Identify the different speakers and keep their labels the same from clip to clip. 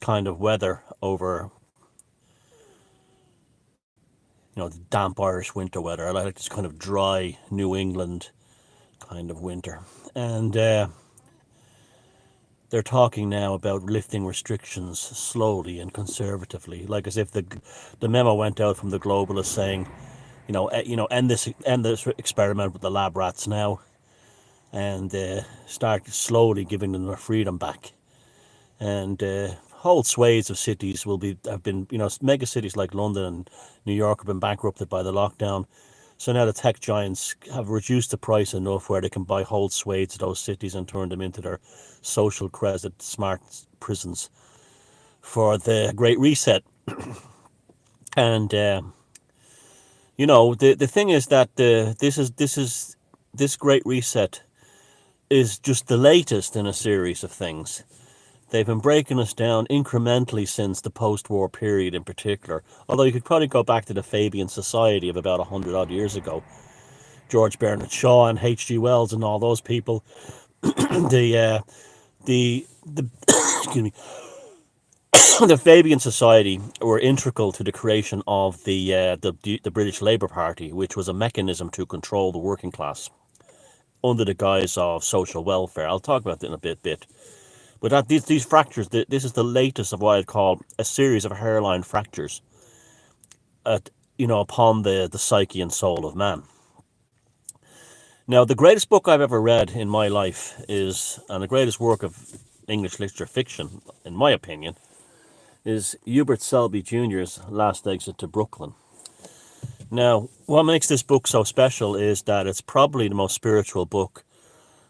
Speaker 1: kind of weather over, the damp Irish winter weather. I like this kind of dry New England kind of winter. And they're talking now about lifting restrictions slowly and conservatively, like as if the memo went out from the globalists saying, end this experiment with the lab rats now, and start slowly giving them their freedom back. And whole swathes of cities have been, mega cities like London and New York have been bankrupted by the lockdown. So now the tech giants have reduced the price enough where they can buy whole swathes of those cities and turn them into their social credit smart prisons for the Great Reset. And the thing is that this Great Reset is just the latest in a series of things. They've been breaking us down incrementally since the post-war period in particular. Although you could probably go back to the Fabian Society of about 100 odd years ago. George Bernard Shaw and H.G. Wells and all those people. the excuse me, the Fabian Society were integral to the creation of the British Labour Party, which was a mechanism to control the working class under the guise of social welfare. I'll talk about that in a bit. But these fractures, this is the latest of what I'd call a series of hairline fractures, upon the psyche and soul of man. Now, the greatest book I've ever read in my life and the greatest work of English literature fiction, in my opinion, is Hubert Selby Jr.'s Last Exit to Brooklyn. Now, what makes this book so special is that it's probably the most spiritual book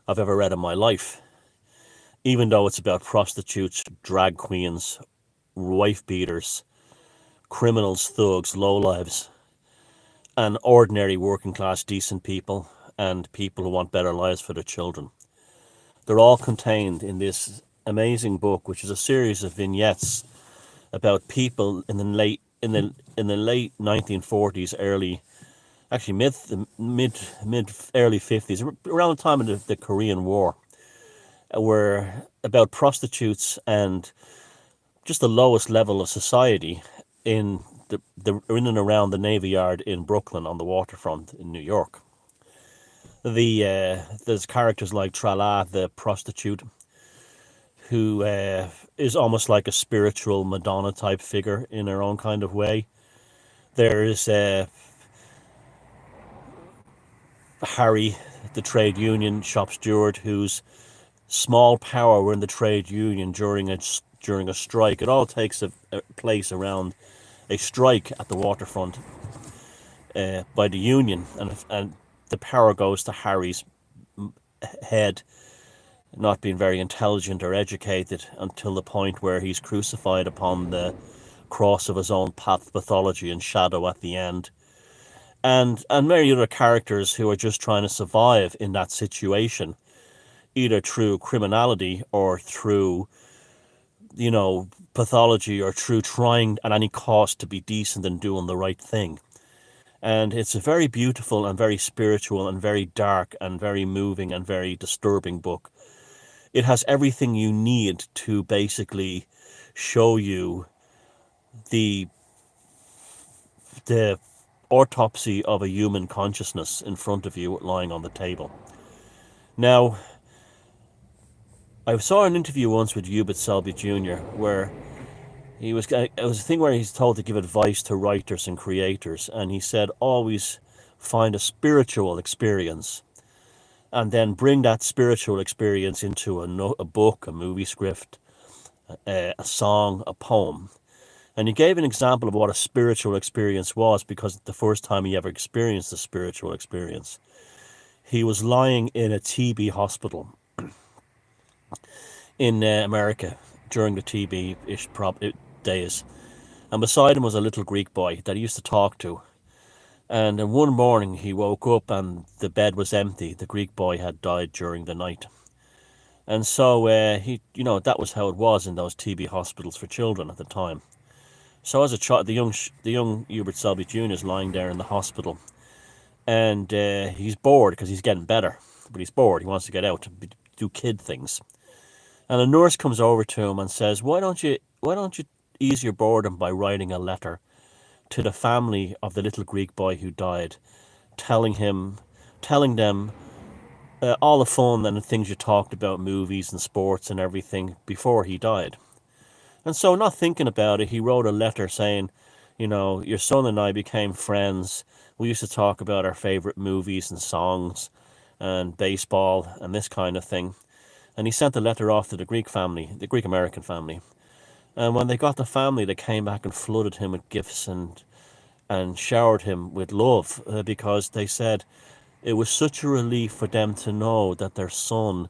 Speaker 1: I've ever read in my life. Even though it's about prostitutes, drag queens, wife beaters, criminals, thugs, lowlives, and ordinary working class decent people, and people who want better lives for their children. They're all contained in this amazing book, which is a series of vignettes about people in the late 1940s, mid early 50s, around the time of the Korean War, were about prostitutes and just the lowest level of society in and around the Navy Yard in Brooklyn on the waterfront in New York. There's characters like Trala, the prostitute, who is almost like a spiritual Madonna type figure in her own kind of way. There's Harry, the trade union shop steward, whose small power were in the trade union during a strike. It all takes a place around a strike at the waterfront by the union, and the power goes to Harry's head, not being very intelligent or educated until the point where he's crucified upon the cross of his own pathology and shadow at the end. And many other characters who are just trying to survive in that situation, either through criminality or through, pathology, or through trying at any cost to be decent and doing the right thing. And it's a very beautiful and very spiritual and very dark and very moving and very disturbing book. It has everything you need to basically show you the autopsy of a human consciousness in front of you lying on the table. Now, I saw an interview once with Hubert Selby Jr. where it was a thing where he's told to give advice to writers and creators, and he said always find a spiritual experience and then bring that spiritual experience into a book, a movie script, a song, a poem. And he gave an example of what a spiritual experience was, because the first time he ever experienced a spiritual experience, he was lying in a TB hospital in America during the TB-ish days. And beside him was a little Greek boy that he used to talk to. And then one morning he woke up and the bed was empty. The Greek boy had died during the night. And so that was how it was in those TB hospitals for children at the time. So as a child, the young Hubert Selby Jr. is lying there in the hospital, and he's bored because he's getting better, but he's bored. He wants to get out to do kid things. And a nurse comes over to him and says, "Why don't you why don't you ease your boredom by writing a letter to the family of the little Greek boy who died, telling him, telling them all the fun and the things you talked about, movies and sports and everything before he died. And so, not thinking about it, he wrote a letter saying, your son and I became friends. We used to talk about our favorite movies and songs and baseball and this kind of thing. And he sent the letter off to the Greek family, the Greek American family. And when they got the family, they came back and flooded him with gifts and showered him with love, because they said it was such a relief for them to know that their son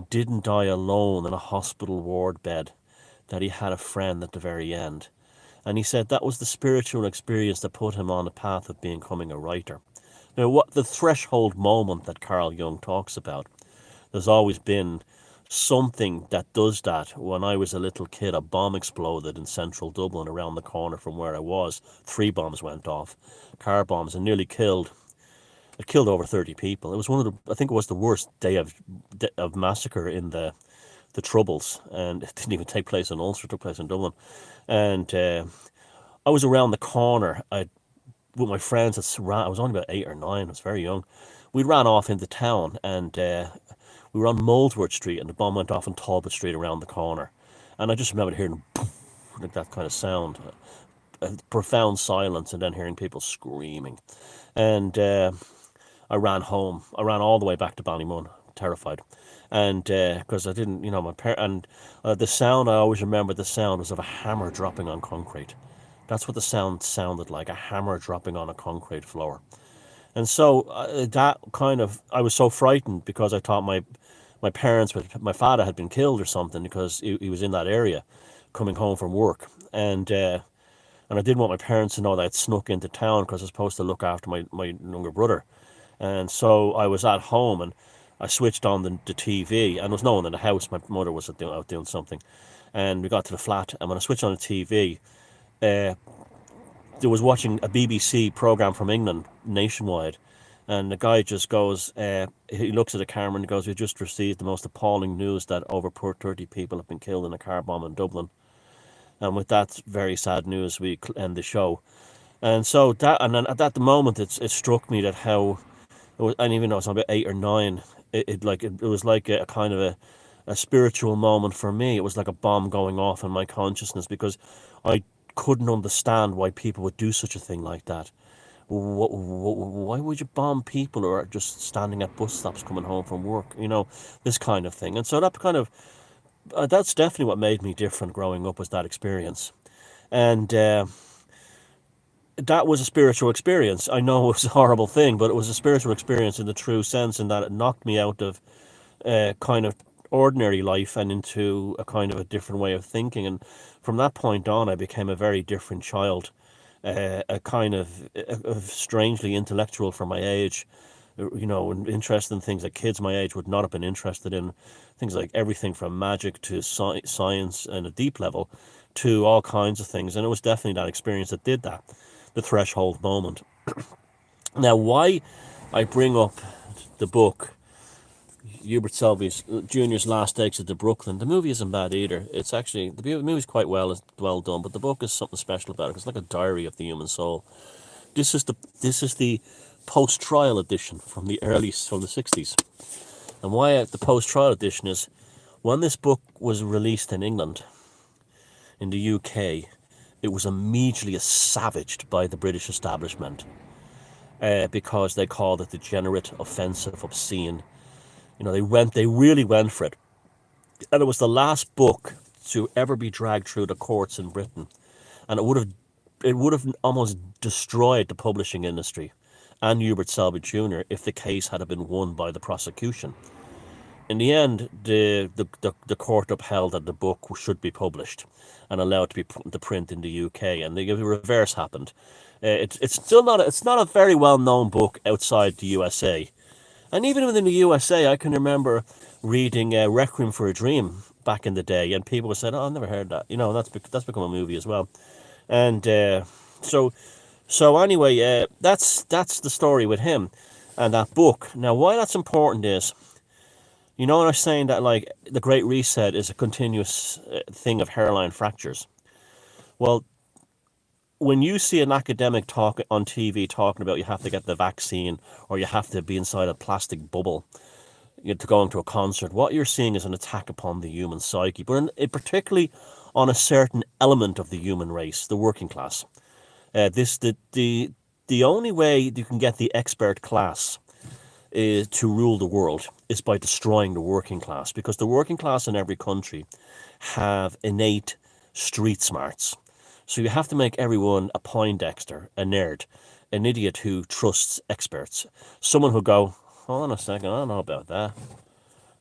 Speaker 1: didn't die alone in a hospital ward bed, that he had a friend at the very end. And he said that was the spiritual experience that put him on the path of becoming a writer. Now, what the threshold moment that Carl Jung talks about, there's always been something that does that. When I was a little kid, a bomb exploded in central Dublin around the corner from where I was. 3 bombs went off, car bombs, and nearly killed. It killed over 30 people. It was one of the, I think it was the worst day of massacre in the Troubles, and it didn't even take place in Ulster. It took place in Dublin, and I was around the corner. With my friends. I was only about 8 or 9. I was very young. We ran off into town, and we were on Moldworth Street, and the bomb went off on Talbot Street around the corner. And I just remember hearing poof, like that kind of sound, a profound silence, and then hearing people screaming. And I ran home. I ran all the way back to Ballymun, terrified. And because I didn't, my parents, and the sound, I always remember the sound was of a hammer dropping on concrete. That's what the sound sounded like, a hammer dropping on a concrete floor. And so that kind of, I was so frightened because I thought my parents, my father had been killed or something, because he was in that area coming home from work. And I didn't want my parents to know that I'd snuck into town because I was supposed to look after my younger brother. And so I was at home, and I switched on the TV, and there was no one in the house. My mother was out doing something. And we got to the flat, and when I switched on the TV, uh, there was watching a BBC program from England nationwide, and the guy just goes, he looks at the camera and goes, "We just received the most appalling news that over 30 people have been killed in a car bomb in Dublin." And with that very sad news, we end the show. And so that, and then at that moment, it struck me that how, it was, and even though I was about 8 or 9, it was like a kind of a spiritual moment for me. It was like a bomb going off in my consciousness, because I couldn't understand why people would do such a thing like that. Why would you bomb people who are just standing at bus stops coming home from work? This kind of thing. And so that kind of, that's definitely what made me different growing up, was that experience. And that was a spiritual experience. I know it was a horrible thing, but it was a spiritual experience in the true sense, in that it knocked me out of kind of ordinary life and into a kind of a different way of thinking. And from that point on, I became a very different child, a kind of strangely intellectual for my age, interested in things that kids my age would not have been interested in, things like everything from magic to science and a deep level to all kinds of things. And it was definitely that experience that did that, the threshold moment. Now, why I bring up the book, Hubert Selby's Junior's Last Exit to Brooklyn. The movie isn't bad either. It's actually, the movie's quite well done, but the book is something special about it. It's like a diary of the human soul. This is the post-trial edition from the 60s. And why the post-trial edition is, when this book was released in England, in the UK, it was immediately savaged by the British establishment, because they called it degenerate, offensive, obscene. They really went for it. And it was the last book to ever be dragged through the courts in Britain. And it would have almost destroyed the publishing industry and Hubert Selby Jr. if the case had been won by the prosecution. In the end, the court upheld that the book should be published and allowed to be put into print in the UK, and the reverse happened. It's still not it's not a very well known book outside the USA, and even within the USA, I can remember reading Requiem for a Dream back in the day, and people said, "Oh, I've never heard that." That's become a movie as well, and so anyway, that's the story with him and that book. Now, why that's important is, You know what I'm saying? That like the Great Reset is a continuous thing of hairline fractures. Well, when you see an academic talk on TV talking about you have to get the vaccine or you have to be inside a plastic bubble to go into a concert, what you're seeing is an attack upon the human psyche, but particularly on a certain element of the human race, the working class. This the only way you can get the expert class is to rule the world is by destroying the working class, because the working class in every country have innate street smarts. So you have to make everyone a Poindexter, a nerd, an idiot who trusts experts, someone who go, hold on a second, I don't know about that.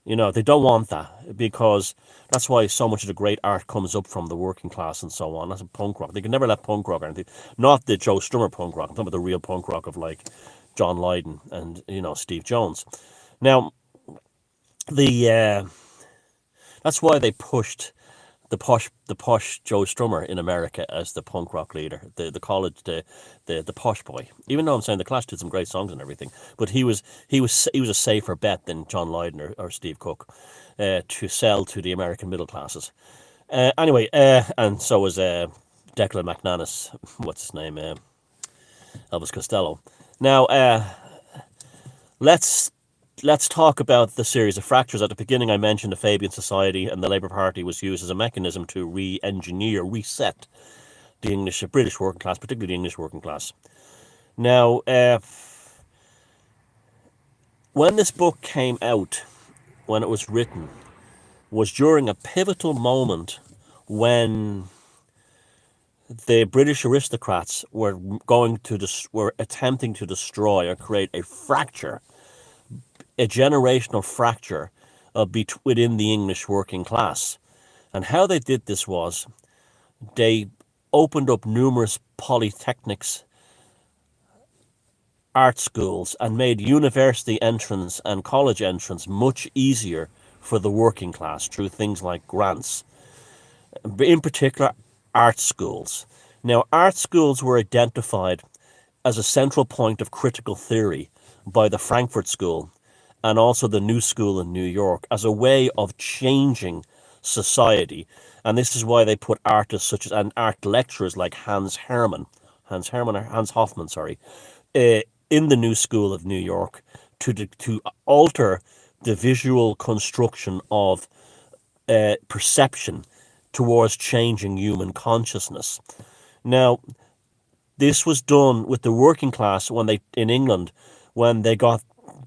Speaker 1: You know, they don't want that, because that's why so much of the great art comes up from the working class and so on. That's a punk rock. They can never let punk rock or anything. Not the Joe Strummer punk rock. I'm talking about the real punk rock of like John Lydon and Steve Jones. Now the that's why they pushed the posh Joe Strummer in America as the punk rock leader, the college the posh boy. Even though I'm saying the Clash did some great songs and everything, but he was a safer bet than John Lydon or Steve Cook to sell to the American middle classes. Anyway, and so was Declan McManus. What's his name? Elvis Costello. Now let's let's talk about the series of fractures. At the beginning, I mentioned the Fabian Society, and the Labour Party was used as a mechanism to re-engineer, reset the British working class, particularly the English working class. Now, when this book came out, when it was written, was during a pivotal moment when the British aristocrats were attempting to destroy or create a fracture, a generational fracture within the English working class. And how they did this was they opened up numerous polytechnics, art schools, and made university entrance and college entrance much easier for the working class through things like grants, in particular art schools. Now, art schools were identified as a central point of critical theory by the Frankfurt School and also the New School in New York as a way of changing society. And this is why they put artists such as, and art lecturers like Hans Hoffman, in the New School of New York to alter the visual construction of perception towards changing human consciousness. Now, this was done with the working class in England, when they got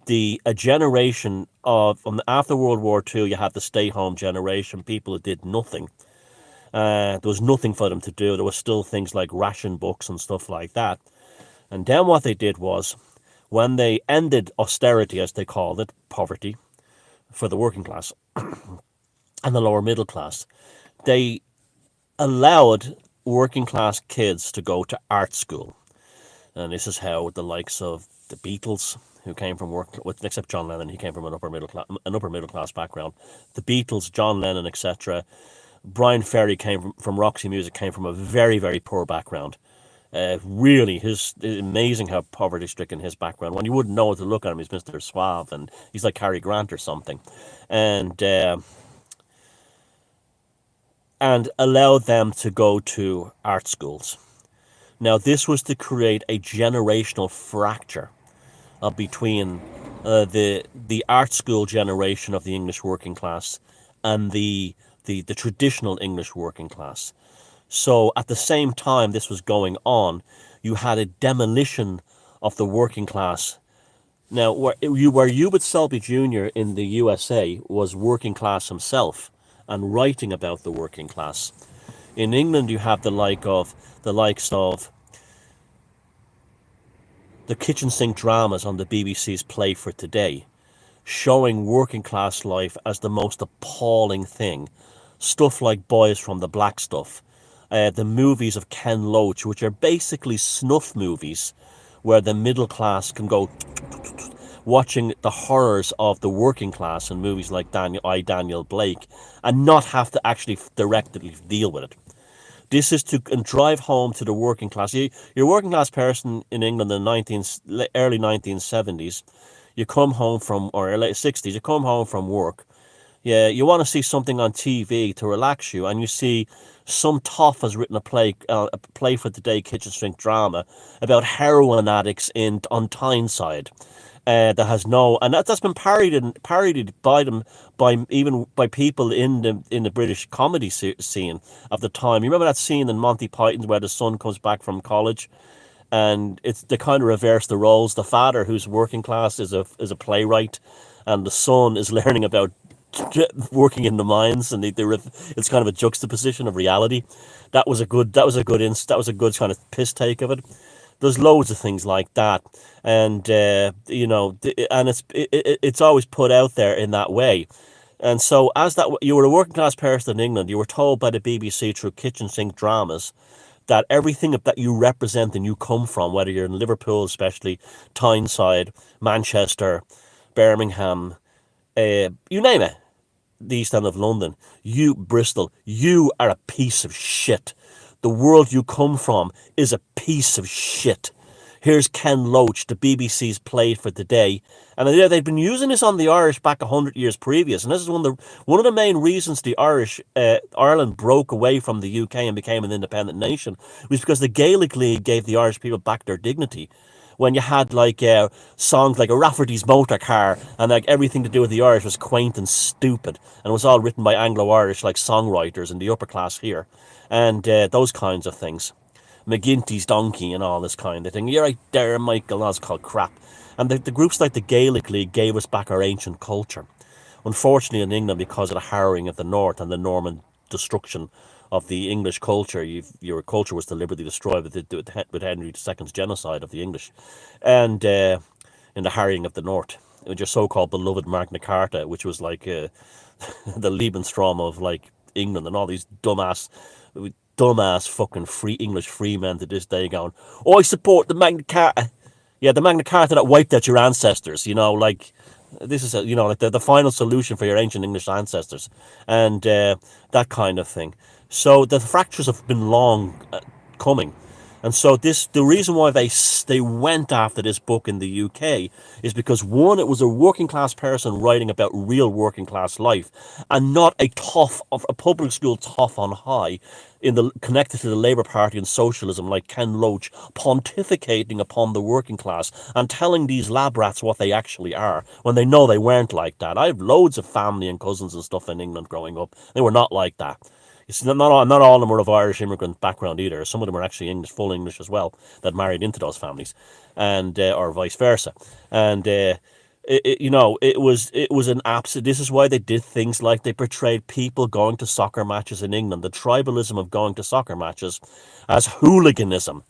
Speaker 1: a generation of, after World War II, you had the stay-home generation, people who did nothing. There was nothing for them to do. There was still things like ration books and stuff like that. And then what they did was, when they ended austerity, as they called it, poverty, for the working class and the lower middle class, they allowed working class kids to go to art school. And this is how the likes of the Beatles, who came from except John Lennon, he came from an upper middle class background. The Beatles, John Lennon, etc. Brian Ferry came from Roxy Music, came from a very, very poor background. Really, it's amazing how poverty-stricken his background. When you wouldn't know to look at him, he's Mr. Suave, and he's like Cary Grant or something. And allowed them to go to art schools. Now, this was to create a generational fracture between the art school generation of the English working class and the traditional English working class. So at the same time this was going on, you had a demolition of the working class. Now, where Hubert Selby Jr. in the USA was working class himself and writing about the working class. In England, you have the likes of the kitchen sink dramas on the BBC's Play for Today, showing working class life as the most appalling thing. Stuff like Boys from the Black Stuff, the movies of Ken Loach, which are basically snuff movies where the middle class can go watching the horrors of the working class in movies like Daniel Blake and not have to actually directly deal with it. This is to drive home to the working class. Your working class person in England in the early 1970s, You come home from, or your late 60s, you come home from work. Yeah, you want to see something on TV to relax you, and you see some toff has written a play for the day kitchen sink drama about heroin addicts in on Tyneside. That has no, and that's been parodied by them, by even by people in the British comedy scene of the time. You remember that scene in Monty Python where the son comes back from college, and it's they kind of reverse the roles. The father, who's working class, is a playwright, and the son is learning about working in the mines, and it's kind of a juxtaposition of reality. That was a good kind of piss take of it. There's loads of things like that, and and it's always put out there in that way. And so, as that you were a working class person in England, you were told by the BBC through kitchen sink dramas that everything that you represent and you come from, whether you're in Liverpool, especially Tyneside, Manchester, Birmingham, you name it, the East End of London, you, Bristol, you are a piece of shit. The world you come from is a piece of shit. Here's Ken Loach, the BBC's play for the day. And they'd been using this on the Irish back 100 years previous. And this is one of the main reasons the Ireland broke away from the UK and became an independent nation, was because the Gaelic League gave the Irish people back their dignity. When you had songs like a Rafferty's Motor Car, and like everything to do with the Irish was quaint and stupid, and it was all written by Anglo-Irish like songwriters in the upper class here, and those kinds of things. McGinty's Donkey and all this kind of thing. You're right there, Michael. That's called crap. And the groups like the Gaelic League gave us back our ancient culture. Unfortunately, in England, because of the harrowing of the North and the Norman destruction of the English culture, your culture was deliberately destroyed with Henry II's genocide of the English, and in the harrying of the North, with your so-called beloved Magna Carta, which was like the Lebensraum of like England, and all these dumbass fucking free English free men to this day going, "Oh, I support the Magna Carta." Yeah, the Magna Carta that wiped out your ancestors. This is like the final solution for your ancient English ancestors, and that kind of thing. So the fractures have been long coming. And so the reason why they went after this book in the UK is because, one, it was a working class person writing about real working class life, and not a public school toff on high connected to the Labour Party and socialism like Ken Loach, pontificating upon the working class and telling these lab rats what they actually are when they know they weren't like that. I have loads of family and cousins and stuff in England growing up. They were not like that. You see, not all of them were of Irish immigrant background either. Some of them were actually English, full English as well, that married into those families, and or vice versa. And it was an absolute. This is why they did things like they portrayed people going to soccer matches in England, the tribalism of going to soccer matches, as hooliganism.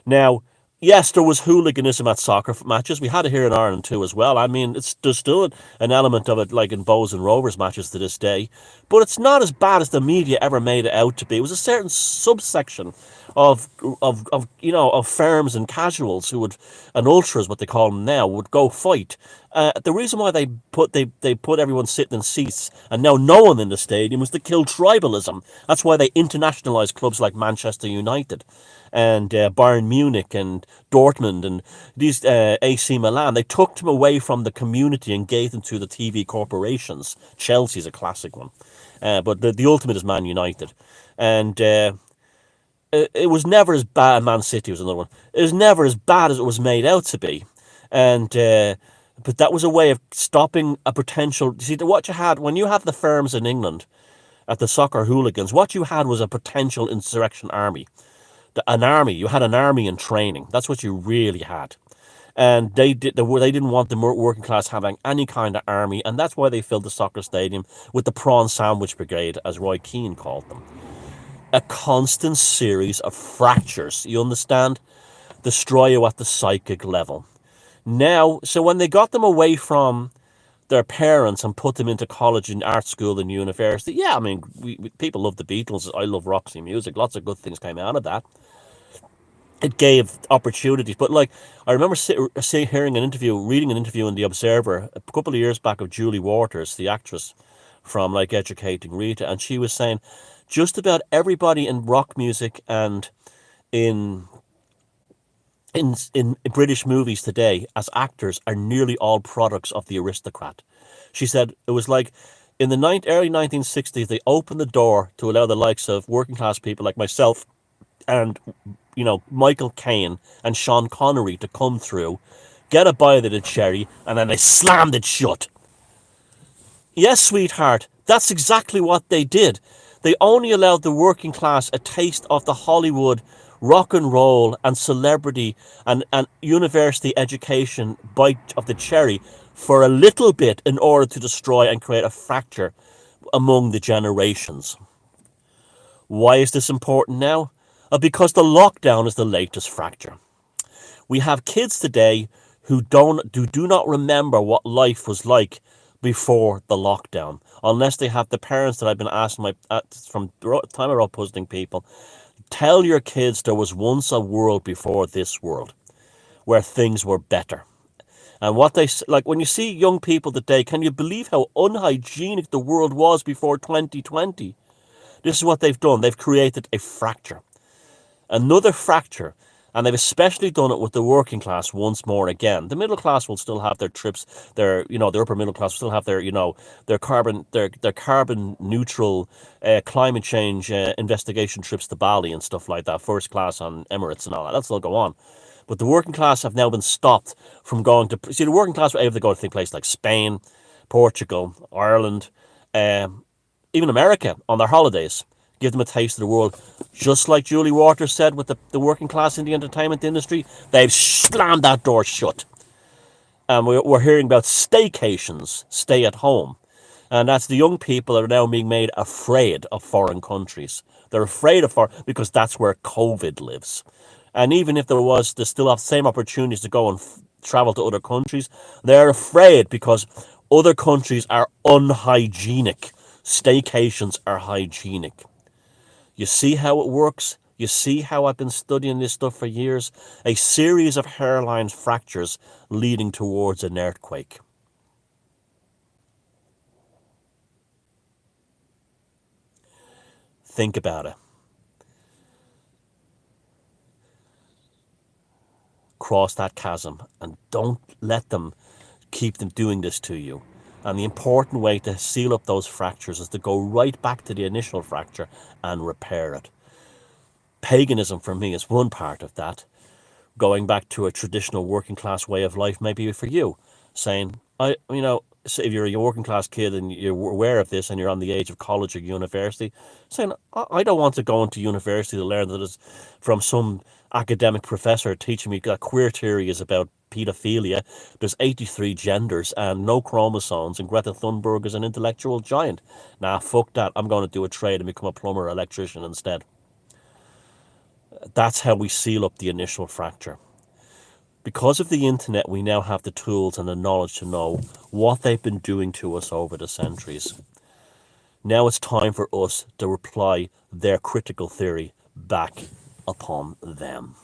Speaker 1: Now, yes, there was hooliganism at soccer matches. We had it here in Ireland too, as well. I mean, there's still an element of it, like in Bows and Rovers matches to this day, but it's not as bad as the media ever made it out to be. It was a certain subsection of firms and casuals and ultras, what they call them now, would go fight. The reason why they put everyone sitting in seats and now no one in the stadium was to kill tribalism. That's why they internationalised clubs like Manchester United and Bayern Munich and Dortmund and these AC Milan. They took them away from the community and gave them to the TV corporations. Chelsea's a classic one, but the ultimate is Man United, and it was never as bad. Man City was another one. It was never as bad as it was made out to be, and but that was a way of stopping a potential. See, what you had when you had the firms in England at the soccer hooligans, what you had was a potential insurrection army. An army. You had an army in training. That's what you really had. And they didn't want the working class having any kind of army, and that's why they filled the soccer stadium with the prawn sandwich brigade, as Roy Keane called them. A constant series of fractures, you understand? Destroy you at the psychic level. Now, so when they got them away from their parents and put them into college and art school and university, yeah, I mean, people love the Beatles. I love Roxy Music. Lots of good things came out of that. It gave opportunities, but like I remember reading an interview in the Observer a couple of years back of Julie Waters, the actress from like Educating Rita, and she was saying just about everybody in rock music and in in British movies today as actors are nearly all products of the aristocrat. She said it was like in the early 1960s, they opened the door to allow the likes of working class people like myself and, Michael Caine and Sean Connery to come through, get a bite of the cherry, and then they slammed it shut. Yes, sweetheart, that's exactly what they did. They only allowed the working class a taste of the Hollywood rock and roll and celebrity and university education bite of the cherry for a little bit in order to destroy and create a fracture among the generations. Why is this important now? Because the lockdown is the latest fracture. We have kids today who do not remember what life was like before the lockdown, unless they have the parents that I've been asking from the time I wrote Puzzling People. Tell your kids there was once a world before this world where things were better. And what they like when you see young people today, can you believe how unhygienic the world was before 2020? This is what they've done. They've created a fracture. Another fracture, and they've especially done it with the working class once more again. The middle class will still have their trips, the upper middle class will still have their carbon neutral climate change investigation trips to Bali and stuff like that, first class on Emirates and all that. That'll still go on. But the working class have now been stopped from going to see the working class were able to go to places like Spain, Portugal, Ireland, even America on their holidays, give them a taste of the world. Just like Julie Waters said with the working class in the entertainment industry, they've slammed that door shut. And we're hearing about staycations, stay at home. And that's the young people that are now being made afraid of foreign countries. They're afraid of because that's where COVID lives. And even if they still have the same opportunities to go and travel to other countries, they're afraid because other countries are unhygienic. Staycations are hygienic. You see how it works? You see how I've been studying this stuff for years? A series of hairline fractures leading towards an earthquake. Think about it. Cross that chasm and don't let them keep them doing this to you. And the important way to seal up those fractures is to go right back to the initial fracture and repair it. Paganism for me is one part of that. Going back to a traditional working class way of life, maybe for you, saying, so if you're a working class kid and you're aware of this and you're on the age of college or university, saying, I don't want to go into university to learn that it's from some academic professor teaching me that queer theory is about pedophilia. There's 83 genders and no chromosomes, and Greta Thunberg is an intellectual giant. Nah, fuck that. I'm going to do a trade and become a plumber or electrician instead. That's how we seal up the initial fracture. Because of the internet, we now have the tools and the knowledge to know what they've been doing to us over the centuries. Now it's time for us to apply their critical theory back upon them.